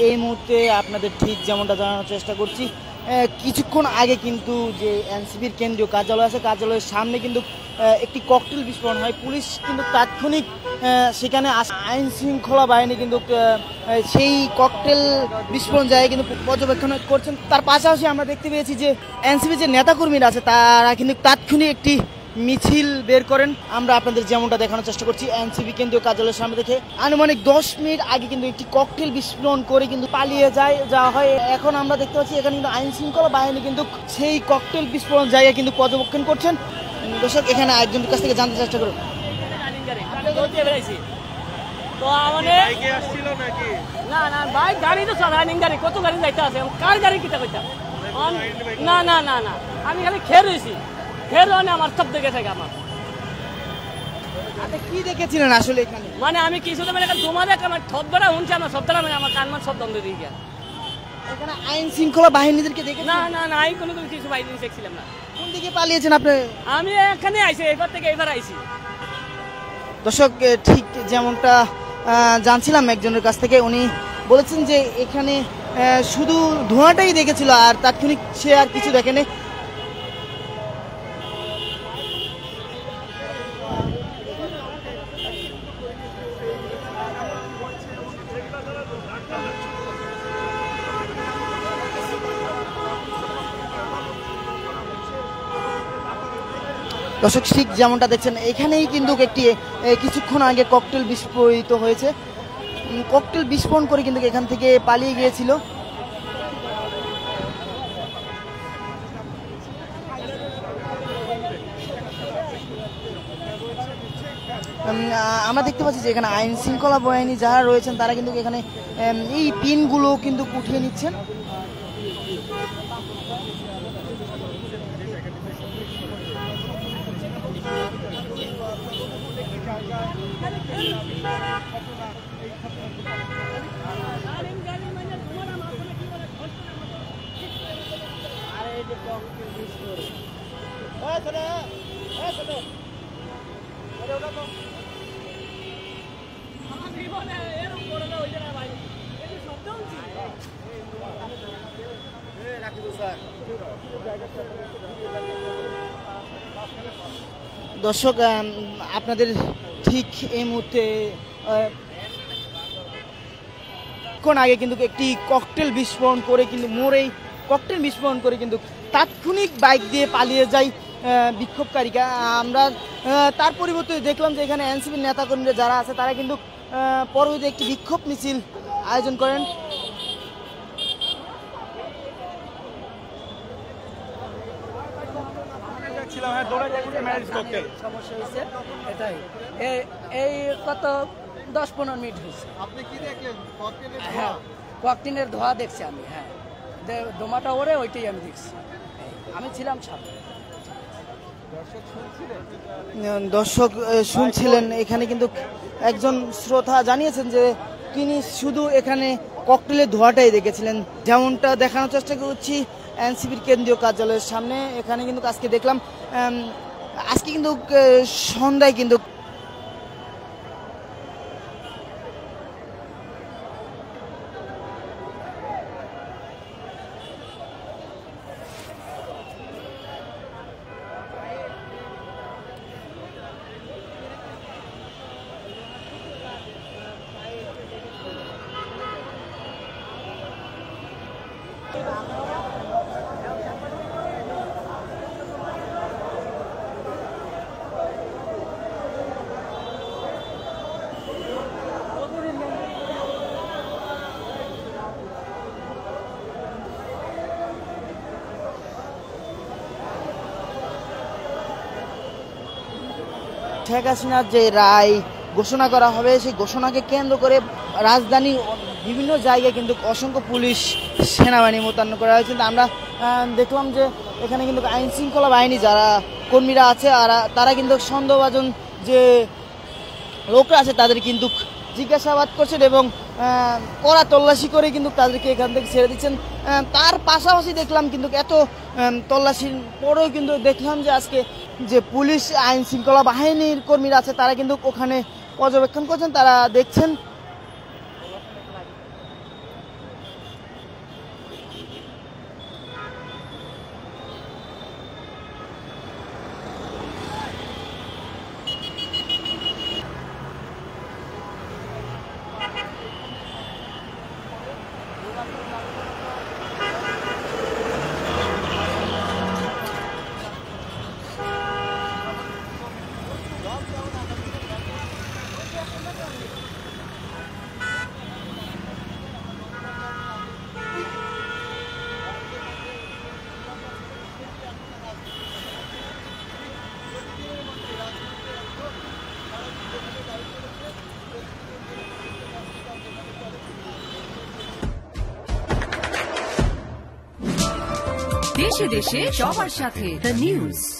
এই মুহূর্তে আপনাদের ঠিক যেমনটা জানানোর চেষ্টা করছি, কিছুক্ষণ আগে কিন্তু যে এনসিপির কেন্দ্রীয় কার্যালয় আছে, কার্যালয়ের সামনে কিন্তু একটি ককটেল বিস্ফোরণ হয়। পুলিশ কিন্তু তাৎক্ষণিক সেখানে আইন শৃঙ্খলা বাহিনী কিন্তু সেই ককটেল বিস্ফোরণ জায়গায় কিন্তু পর্যবেক্ষণ করছেন। তার পাশাপাশি আমরা দেখতে পেয়েছি যে এনসিপি যে নেতাকর্মীরা আছে তারা কিন্তু তাৎক্ষণিক একটি মিছিল বের করেন। আমরা আপনাদের যেমনটা দেখানোর চেষ্টা করছি, এনসিপি কেন্দ্রীয় কার্যালয়ের সামনে থেকে আনুমানিক 10 মিনিট আগে কিন্তু একটি ককটেল বিস্ফোরণ করে কিন্তু পালিয়ে যাওয়া হয়। এখন আমরা দেখতে পাচ্ছি এখানে কিন্তু আইন শৃঙ্খলা বাহিনী কিন্তু সেই ককটেল বিস্ফোরণ জায়গায় কিন্তু পর্যবেক্ষণ করছেন। দর্শক, এখানে একজনের কাছ থেকে জানতে চেষ্টা করুন। না না ভাই, গাড়ি তো রানিং গাড়ি, কত গাড়ি যাইতে আছে, কার গাড়ি কিটা কইতা? না না না না, আমি খালি খেয়ে রয়েছি, খেয়ে রয়ে আমার সব দেখে থাকে আমার। আপনি কি দেখেছিলেন আসলে এখানে? মানে আমি কিছু তো মানে তোমাদের আমার থপদরা শুনছি, আমার সবদরা মানে আমার কানমান সব দ্বন্দ্ব দিয়ে গিয়া। এখানে আইন শৃঙ্খলা বাহিনীদেরকে দেখে? না না না, আমি কোনো কিছু বাইরে দেখছিলাম না। কোন দিকে পালিয়েছেন আপনি? আমি এখানে আইছি, এবার থেকে এবার আইছি। দর্শক, ঠিক যেমনটা জানছিলাম একজনের কাছ থেকে, উনি বলেছেন যে এখানে শুধু ধোঁয়াটাই দেখেছিল, আর তাৎক্ষণিক সে আর কিছু দেখেনি। দর্শক, ঠিক যেমনটা দেখছেন এখানেই কিন্তু একটি কিছুক্ষণ আগে ককটেল বিস্ফোরিত হয়েছে। ককটেল বিস্ফোরণ করে কিন্তু এখান থেকে পালিয়ে গিয়েছিল। আমরা দেখতে পাচ্ছি যে এখানে আইন শৃঙ্খলা বাহিনী যারা রয়েছেন তারা কিন্তু এখানে এই পিনগুলো কিন্তু উঠিয়ে নিচ্ছেন। দর্শক, আপনাদের ঠিক এই মুহূর্তে কোন আগে কিন্তু একটি ককটেল বিস্ফোরণ করে কিন্তু মোড়েই ককটেল বিস্ফোরণ করে কিন্তু তাৎক্ষণিক বাইক দিয়ে পালিয়ে যায় বিক্ষোভকারীরা। আমরা তার পরিবর্তে দেখলাম যে এখানে এনসিপির নেতাকর্মীরা যারা আছে তারা কিন্তু পরবর্তী একটি বিক্ষোভ মিছিল আয়োজন করেন। সমস্যা হয়েছে এটাই, এই কত 10-15 মিনিট হয়েছে। আপনি কি দেখলেন? হ্যাঁ, ককটেলের ধোঁয়া দেখছি আমি। হ্যাঁ, দোমাটা ওরে ওইটাই আমি দেখছি, আমি ছিলাম সাথে। দর্শক শুনছিলেন, এখানে কিন্তু একজন শ্রোতা জানিয়েছেন যে তিনি শুধু এখানে ককটেলের ধোঁয়াটাই দেখেছিলেন। যেমনটা দেখানোর চেষ্টা করছি এনসিপির কেন্দ্রীয় কার্যালয়ের সামনে, এখানে কিন্তু আজকে দেখলাম আজকে কিন্তু সন্ধ্যায় কিন্তু শেখ হাসিনার যে রায় ঘোষণা করা হবে সেই ঘোষণাকে কেন্দ্র করে রাজধানীর বিভিন্ন জায়গায় কিন্তু অসংখ্য পুলিশ সেনাবাহিনী মোতায়েন করা হয়েছে। আমরা দেখলাম যে এখানে কিন্তু আইন শৃঙ্খলা বাহিনী যারা কর্মীরা আছে তারা কিন্তু সন্দেহভাজন যে লোকরা আছে তাদের কিন্তু জিজ্ঞাসাবাদ করছেন এবং কড়া তল্লাশি করে কিন্তু তাদেরকে এখান থেকে ছেড়ে দিচ্ছেন। তার পাশাপাশি দেখলাম কিন্তু এত তল্লাশির পরেও কিন্তু দেখলাম যে আজকে যে পুলিশ আইন শৃঙ্খলা বাহিনীর কর্মীরা আছে তারা কিন্তু ওখানে পর্যবেক্ষণ করছেন, তারা দেখছেন। দেশে দেশে সবার সাথে দ্য নিউজ।